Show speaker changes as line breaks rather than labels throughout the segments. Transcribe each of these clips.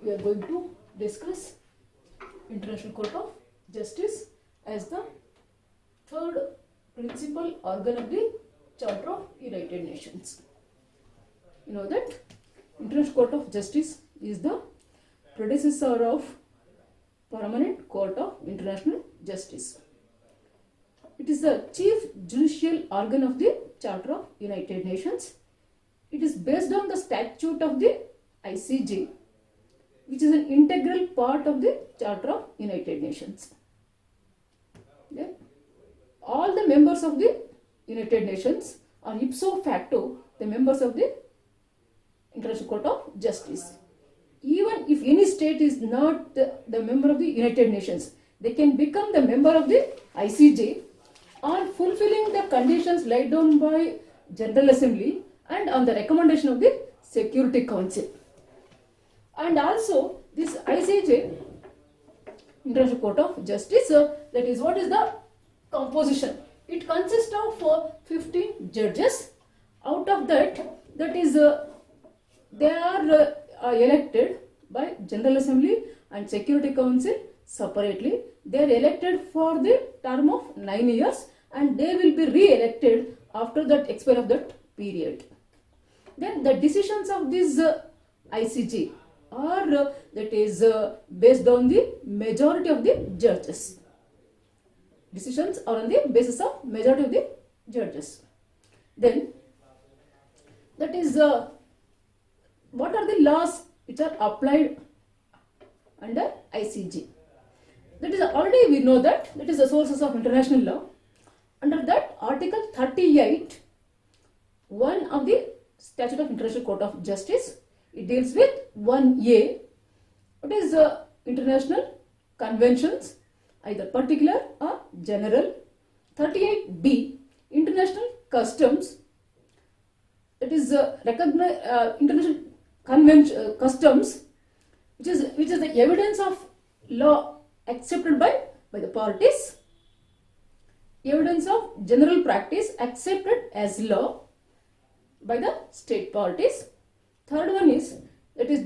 we are going to discuss International Court of Justice as the third principal organ of the Charter of United Nations. You know that International Court of Justice is the predecessor of Permanent Court of International Justice. It is the chief judicial organ of the Charter of United Nations. It is based on the statute of the ICJ, which is an integral part of the Charter of United Nations. Okay. All the members of the United Nations are ipso facto the members of the International Court of Justice. Even if any state is not the member of the United Nations, they can become the member of the ICJ on fulfilling the conditions laid down by General Assembly and on the recommendation of the Security Council. And also this ICJ, International Court of Justice, that is what is the composition. It consists of 15 judges. Out of that, they are elected by General Assembly and Security Council separately. They are elected for the term of 9 years and they will be re-elected after that expiry of that period. Then the decisions of this ICJ are based on the majority of the judges. Decisions are on the basis of majority of the judges. Then what are the laws which are applied under ICJ? That is already we know that is the sources of international law. Under that, Article 38, one of the Statute of International Court of Justice, it deals with 1A. What is international conventions, either particular or general. 38B, international customs. That is international convention customs, which is the evidence of law accepted by the parties. Evidence of general practice accepted as law by the state parties. Third one is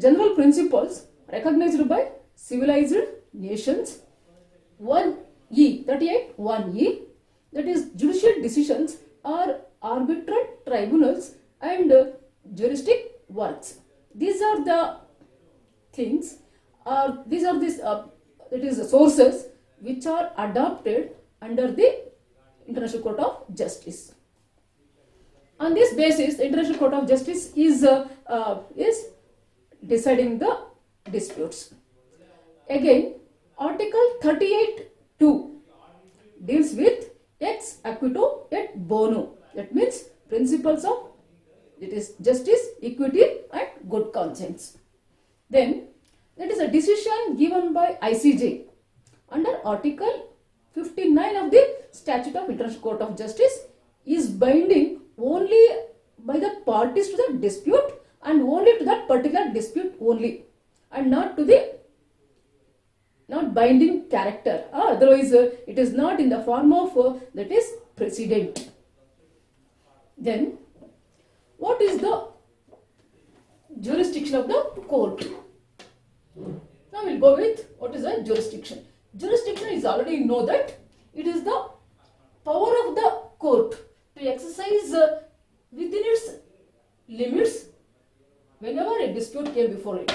general principles recognized by civilized nations. 1E, 38, 1E, that is judicial decisions are arbitral tribunals and juristic works. These are the things, the sources which are adopted under the International Court of Justice. On this basis, the International Court of Justice is deciding the disputes. Again, Article 38(2) deals with ex equito et bono. That means principles of justice, equity and good conscience. Then that is a decision given by ICJ under Article 59 of the Statute of International Court of Justice is binding only by the parties to the dispute and only to that particular dispute only, and not binding character. Otherwise, it is not in the form of precedent. Then, what is the jurisdiction of the court? Now we'll go with what is the jurisdiction. Jurisdiction is already know that it is the power of the court to exercise within its limits whenever a dispute came before it.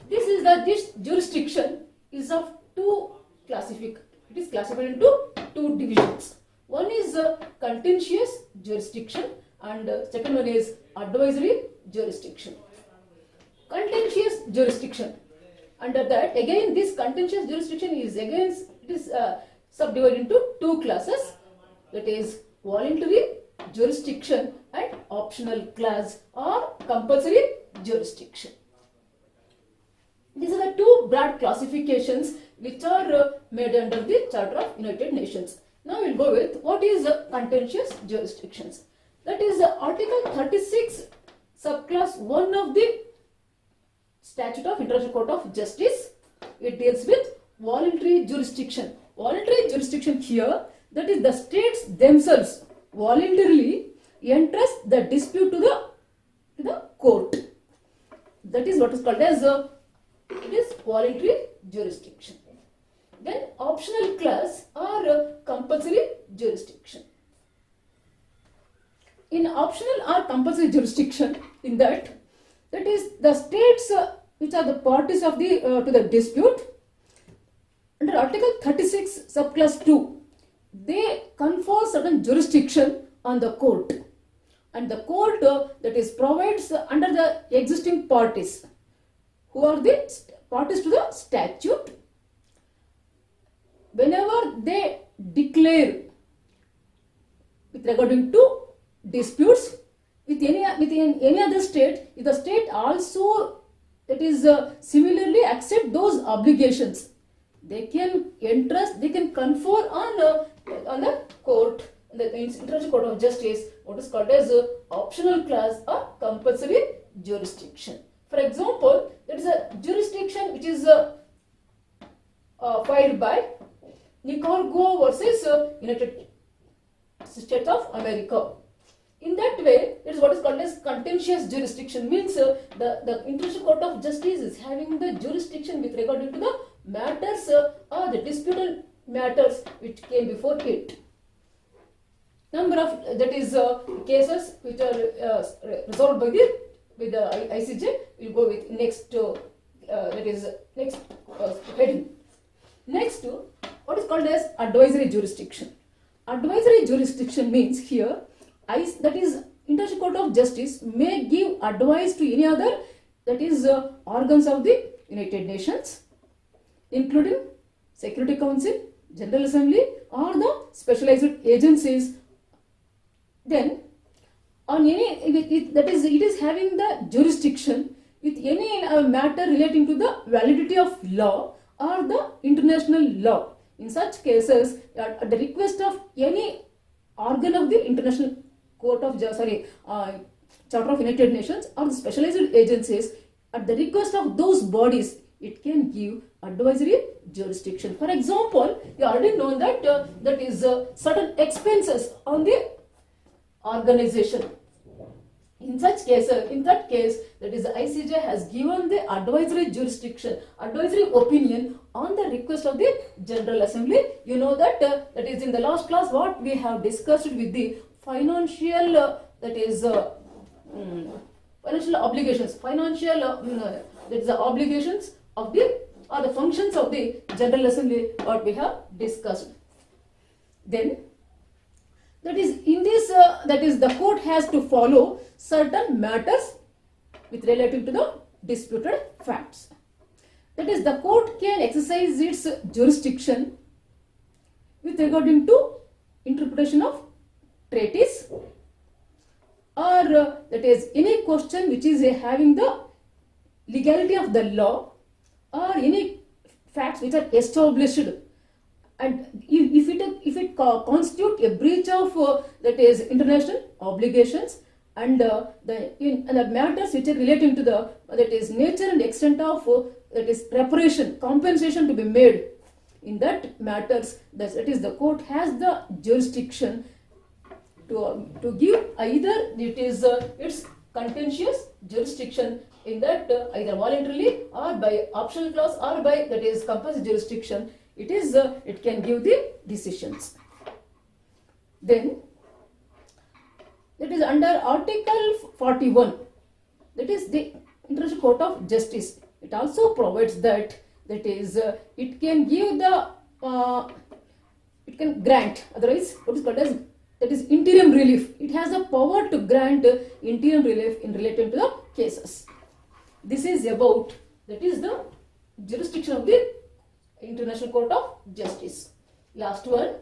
This jurisdiction is of two classifications. It is classified into two divisions. One is contentious jurisdiction and second one is advisory jurisdiction. Contentious jurisdiction. Under that, again, this contentious jurisdiction is subdivided into two classes. That is voluntary jurisdiction and optional clause or compulsory jurisdiction. These are the two broad classifications which are made under the Charter of United Nations. Now we'll go with what is contentious jurisdictions. That is Article 36, subclass 1 of the Statute of International Court of Justice. It deals with voluntary jurisdiction. Voluntary jurisdiction here, that is the states themselves voluntarily entrust the dispute to the court. That is what is called as voluntary jurisdiction. Then optional clause or compulsory jurisdiction. In optional or compulsory jurisdiction, in that is the states which are the parties of the to the dispute, under Article 36 subclass 2, they confer certain jurisdiction on the court, and the court that is provides under the existing parties who are the parties to the statute. Whenever they declare with regarding to disputes with any other state, if the state also that is similarly accept those obligations, they can entrust, they can confer on the court, the International Court of Justice, what is called as optional clause or compulsory jurisdiction. For example, there is a jurisdiction which is filed by Nicaragua versus United States of America. In that way, it is what is called as contentious jurisdiction. Means the International Court of Justice is having the jurisdiction with regard to the matters or the disputed matters which came before it. Number of cases which are resolved by the ICJ. We'll go with next next heading. Next, what is called as advisory jurisdiction. Advisory jurisdiction means here, that is International Court of Justice may give advice to any other, that is organs of the United Nations, including Security Council, General Assembly, or the specialized agencies. Then on any it is having the jurisdiction with any matter relating to the validity of law or the international law. In such cases, at the request of any organ of the International Court of Charter of United Nations or the specialized agencies, at the request of those bodies, it can give advisory jurisdiction. For example, you already know that that is certain expenses on the organization. In that case, that is the ICJ has given the advisory jurisdiction, advisory opinion on the request of the General Assembly. You know that that is in the last class what we have discussed with the financial financial obligations, that is the obligations of the or the functions of the General Assembly what we have discussed. Then that is in this that is the court has to follow certain matters with relating to the disputed facts. That is the court can exercise its jurisdiction with regarding to interpretation of treaties, or that is any question which is having the legality of the law or any facts which are established, and if it constitute a breach of that is international obligations, and the matters which are relating to the that is nature and extent of that is reparation, compensation to be made, in that matters that is the court has the jurisdiction to give either it is its contentious jurisdiction, in that either voluntarily or by optional clause or by that is compulsory jurisdiction, it can give the decisions. Then that is under Article 41, that is the International Court of Justice. It also provides that is it can give the it can grant, otherwise what is called as that is interim relief. It has the power to grant interim relief in relating to the cases. This is about that is the jurisdiction of the International Court of Justice. Last one,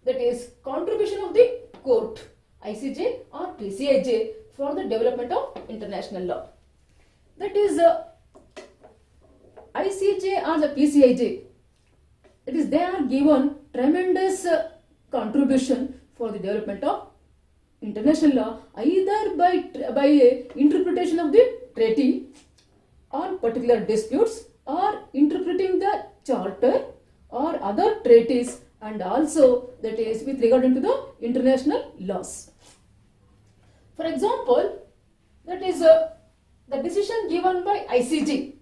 that is contribution of the court, ICJ or PCIJ, for the development of international law. That is ICJ or the PCIJ, that is they are given tremendous contribution for the development of international law, either by interpretation of the treaty on particular disputes, or interpreting the charter or other treaties, and also that is with regard to the international laws. For example, that is the decision given by ICJ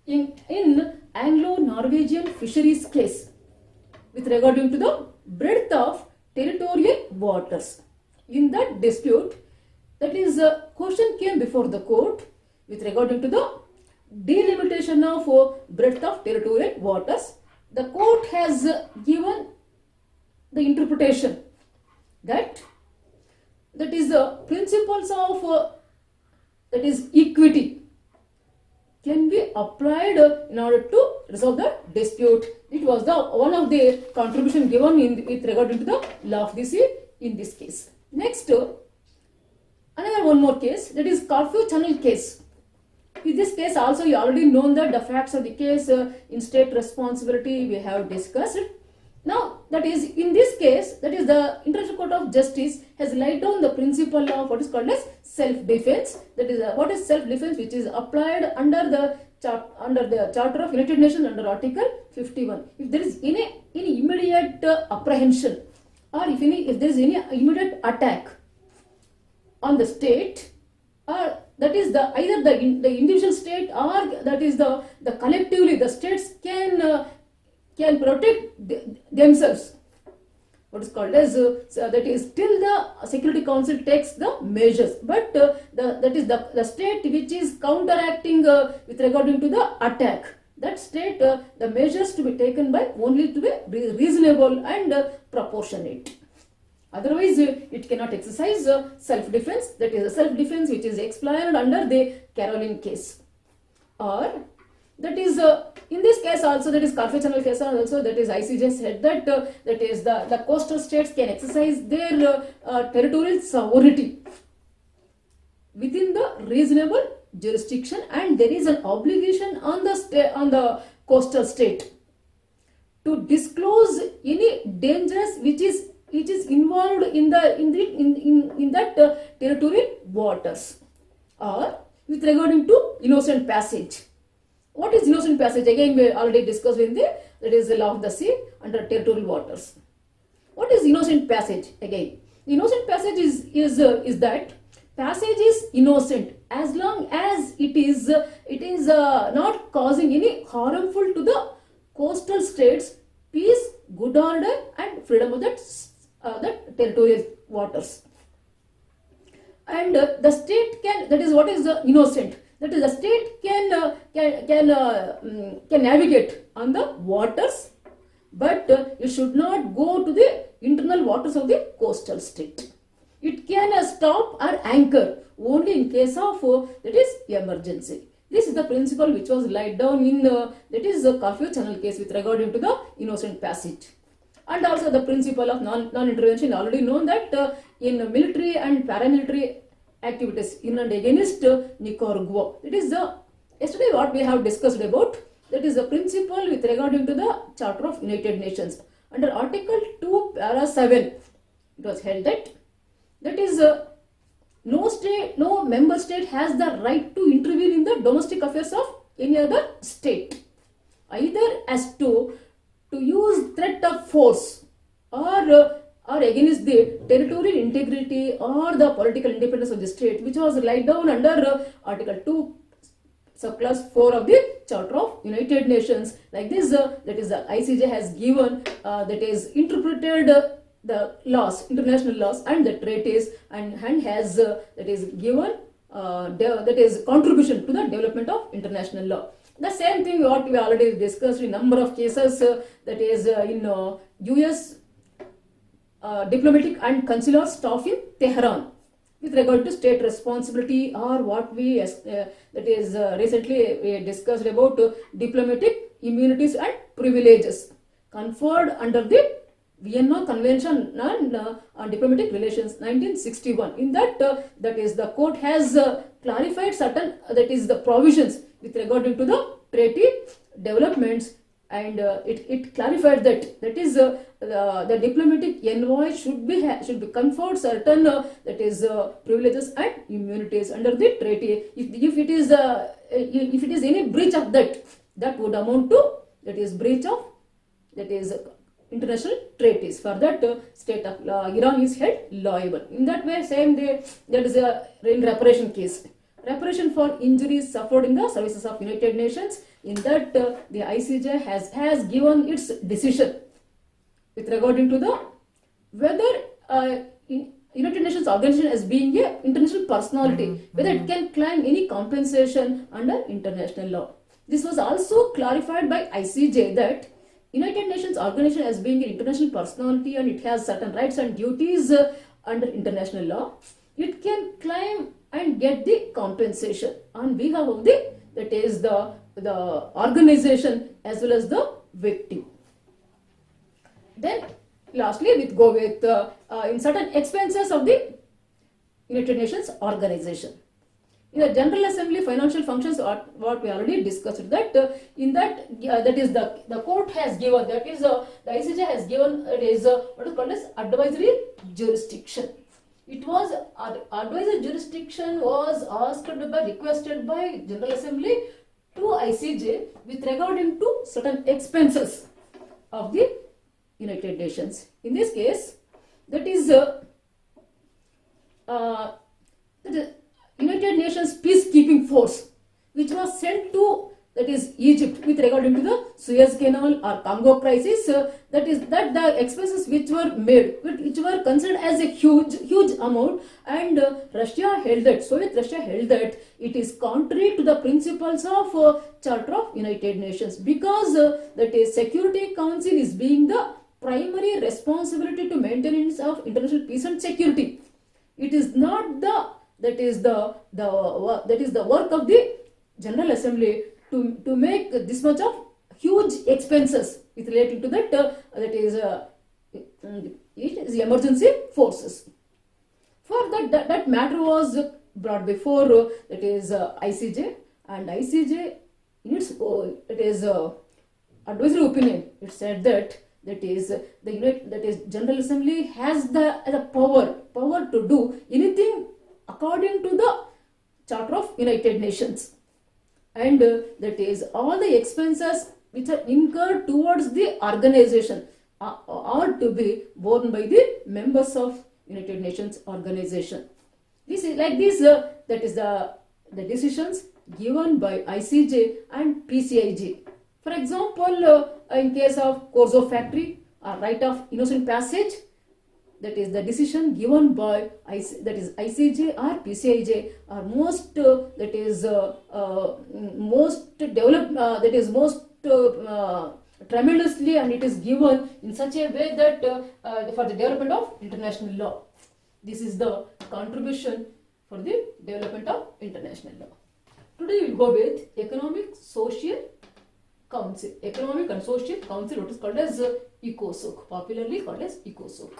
in Anglo-Norwegian fisheries case with regarding to the breadth of territorial waters. In that dispute, that is a question came before the court with regarding to the delimitation of breadth of territorial waters. The court has given the interpretation that is the principles of that is equity can be applied in order to resolve the dispute. It was the one of the contribution given with regard to the law of the sea in this case. Next, another one more case, that is Carpal Channel case. In this case also you already known that the facts of the case in state responsibility we have discussed. Now that is in this case, that is the International Court of Justice has laid down the principle of what is called as self-defense. That is what is self-defense, which is applied under the Charter of United Nations under Article 51. If there is any immediate apprehension, or if there is any immediate attack on the state, or that is either the individual state or that is the collectively the states can protect themselves. What is called as that is till the Security Council takes the measures, but that is the state which is counteracting with regarding to the attack. That state the measures to be taken by only to be reasonable and proportionate. Otherwise, it cannot exercise self-defense. That is a self-defense which is explained under the Caroline case. Or that is in this case also, that is Carpal Channel case also, that is ICJ said that that is the coastal states can exercise their territorial sovereignty within the reasonable jurisdiction, and there is an obligation on the coastal state to disclose any dangers which is involved in that territorial waters. Or with regarding to innocent passage. What is innocent passage? Again, we already discussed in that is the law of the sea under territorial waters. What is innocent passage? Again, the innocent passage is that passage is innocent as long as it is not causing any harmful to the coastal states peace, good order, and freedom of that territorial waters. And the state can, that is what is the innocent, that is the state can navigate on the waters, but it should not go to the internal waters of the coastal state. It can stop or anchor only in case of that is emergency. This is the principle which was laid down in that is the Carpal Channel case with regard to the innocent passage. And also the principle of non-intervention, already known that in military and paramilitary activities in and against Nicaragua. It is yesterday what we have discussed about, that is the principle with regard to the Charter of United Nations. Under Article 2, Para 7, it was held that is no member state has the right to intervene in the domestic affairs of any other state, either as to use threat of force or against the territorial integrity or the political independence of the state, which was laid down under Article 2, Subclass 4 of the Charter of United Nations. Like this, that is the ICJ has given, that is interpreted the laws, international laws and the treaties, and has that is given that is contribution to the development of international law. The same thing what we already discussed in number of cases, that is in US diplomatic and consular staff in Tehran with regard to state responsibility, or what we that is recently we discussed about diplomatic immunities and privileges conferred under the Vienna Convention on Diplomatic Relations 1961. In that that is the court has clarified certain that is the provisions with regard to the treaty developments, and it clarified that is the diplomatic envoy should be conferred certain that is privileges and immunities under the treaty. If it is any breach of that would amount to that is breach of that is international treaties. For that state of Iran is held liable. In that way, same day, that is in reparation case. reparation for injuries suffered in the services of United Nations. In that, the ICJ has given its decision with regarding to the whether United Nations organization as being a international personality, whether it can claim any compensation under international law. This was also clarified by ICJ that United Nations organization as being an international personality and it has certain rights and duties under international law. It can claim and get the compensation on behalf of the organization as well as the victim. Then lastly, we go with in certain expenses of the United Nations organization. In the General Assembly financial functions, what we already discussed, that in that that is the court has given, that is the ICJ has given, it is what is called as advisory jurisdiction. It was advisory jurisdiction was requested by General Assembly to ICJ with regarding to certain expenses of the United Nations. In this case, that is United Nations peacekeeping force, which was sent to, that is Egypt, with regarding to the Suez Canal or Congo crisis. That the expenses which were made, which were considered as a huge amount, and Russia held that, Soviet Russia held that it is contrary to the principles of Charter of United Nations, because that is Security Council is being the primary responsibility to maintenance of international peace and security. It is not that is the work of the General Assembly to make this much of huge expenses with relating to that it is emergency forces. For that matter was brought before that is ICJ, and ICJ in its advisory opinion, it said that General Assembly has the power to do anything according to the Charter of United Nations, and that is all the expenses which are incurred towards the organization are to be borne by the members of United Nations organization. This is like this. That is the decisions given by ICJ and PCIJ. For example, in case of Corso factory or right of innocent passage, that is the decision given by ICJ or PCIJ are most tremendously, and it is given in such a way that for the development of international law. This is the contribution for the development of international law. Today we will go with Economic Social Council. Economic and Social Council, what is called as ECOSOC, popularly called as ECOSOC.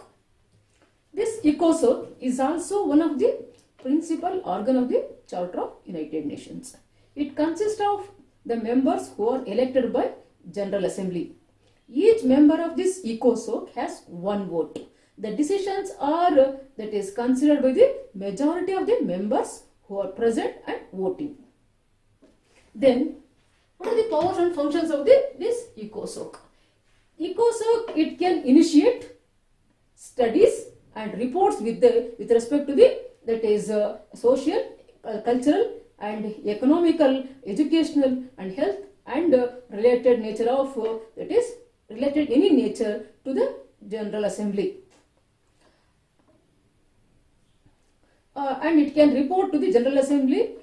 This ECOSOC is also one of the principal organ of the Charter of United Nations. It consists of the members who are elected by General Assembly. Each member of this ECOSOC has one vote. The decisions are that is considered by the majority of the members who are present and voting. Then, what are the powers and functions of this ECOSOC? ECOSOC, it can initiate studies and reports with respect to the social, cultural and economical, educational and health and related nature of related any nature to the General Assembly. And it can report to the General Assembly,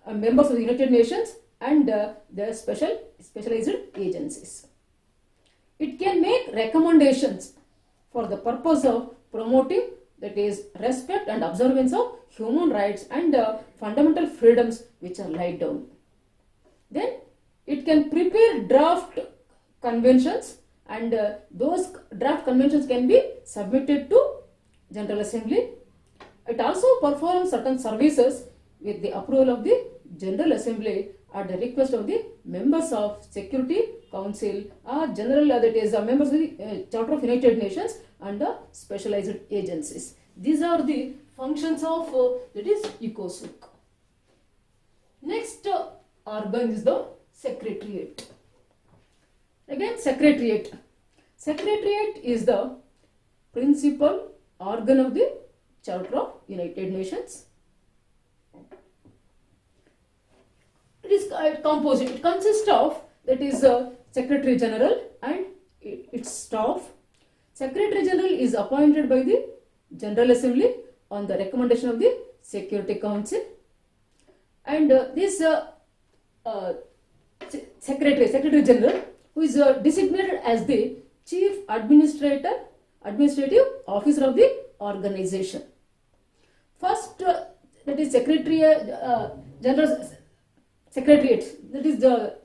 members of the United Nations and their specialized agencies. It can make recommendations for the purpose of promoting, that is, respect and observance of human rights and fundamental freedoms which are laid down. Then it can prepare draft conventions, and those draft conventions can be submitted to General Assembly. It also performs certain services with the approval of the General Assembly at the request of the members of Security Council or General, that is members of the Charter of United Nations and the specialized agencies. These are the functions of that is ECOSOC. Next organ is the Secretariat. Again, Secretariat. Secretariat is the principal organ of the Charter of United Nations. It is composite. It consists of, that is Secretary General and its staff. Secretary General is appointed by the General Assembly on the recommendation of the Security Council, and this Secretary General, who is designated as the Chief Administrative Officer of the organization. First, that is Secretariat, that is the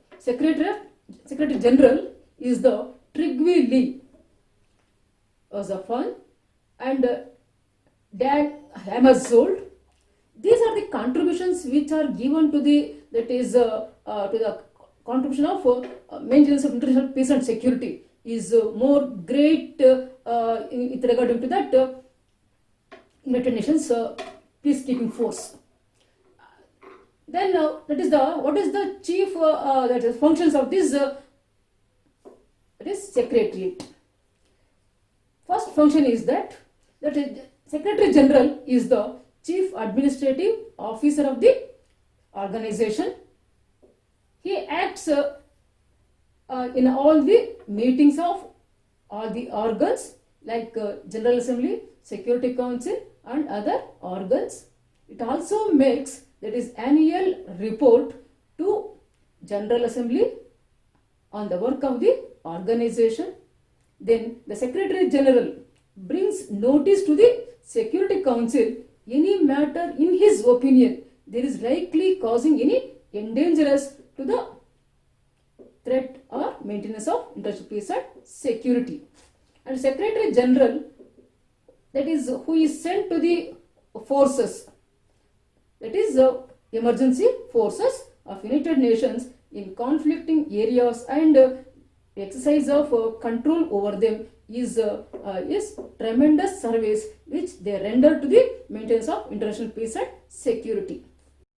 Secretary General is the Trygve Lie as a fund, and Dan Hammarskjöld. These are the contributions which are given to the, that is to the contribution of maintenance of international peace and security is more great with regarding to that United Nations peacekeeping force. Then that is the, what is the chief that is functions of this that is Secretariat. First function is that is Secretary General is the Chief Administrative Officer of the organization. He acts in all the meetings of all the organs like General Assembly, Security Council and other organs. It also makes, that is, annual report to General Assembly on the work of the organization. Then the Secretary General brings notice to the Security Council any matter in his opinion there is likely causing any endangerance to the threat or maintenance of international peace and security. And Secretary General, that is, who is sent to the forces, that is emergency forces of United Nations in conflicting areas, and exercise of control over them is tremendous service which they render to the maintenance of international peace and security.